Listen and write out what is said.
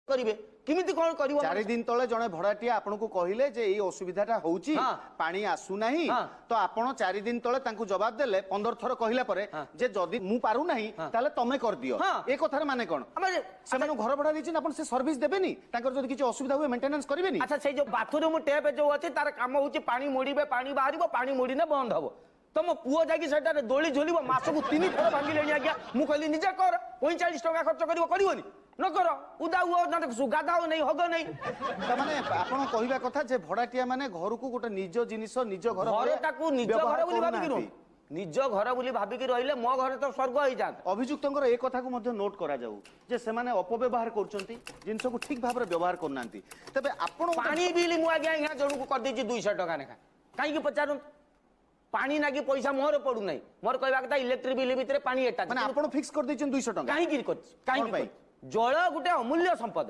करिवे किमिति कोन करिवो 4 दिन तले जने भड़ाटिया आपनको कहिले जे ए असुविधाटा होउची पानी आसु नाही तो आपण 4 दिन तले तांकू जवाब देले 15 थर कहिला परे जे जदी मु पारु नाही ताले तमे कर दियो ए कथार माने कोन से मानु घर भड़ा दिछन आपण से सर्विस देबेनी तांकर जदी किछ असुविधा हुए मेंटेनेंस करिवेनी अच्छा से जो बाथरूम टेप जो अछि तार काम होउची पानी मोड़ीबे पानी बाहरिबो पानी मोड़ीने बंद हबो तुम पुओ जाकि सेटा दोली झोलिबो मासकु 3 थर भांगिलेनी आज्ञा मु कहली निजे कर 45 टका खर्च करिवो करिवोनी न कर उदा हुओ न गाधाओ नहीं हग नहीं माने आपण कहिबा कथा जे भड़ाटिया माने घर को गोटे निज जिनिस निज घर घर ताकू निज घर बोली भाबी कि निज घर बोली भाबी कि रहिले मो घर तो स्वर्ग होई जात अभियुक्तंकर ए कथा को मध्ये नोट करा जाऊ जे से माने अपव्यवहार करचंती जिनिस को ठीक भाबरे व्यवहार करनांती तबे आपण पानी बिल मु आज्ञा यहाँ जणु को कर देछि 200 टका नेखा काई कि पचारु पानी नागी पैसा मोर पडु नै मोर कहबा कथा इलेक्ट्रिक बिल भितरे पानी एटा माने आपण फिक्स कर देछन 200 टका काई कि जल गोटे अमूल्य संपद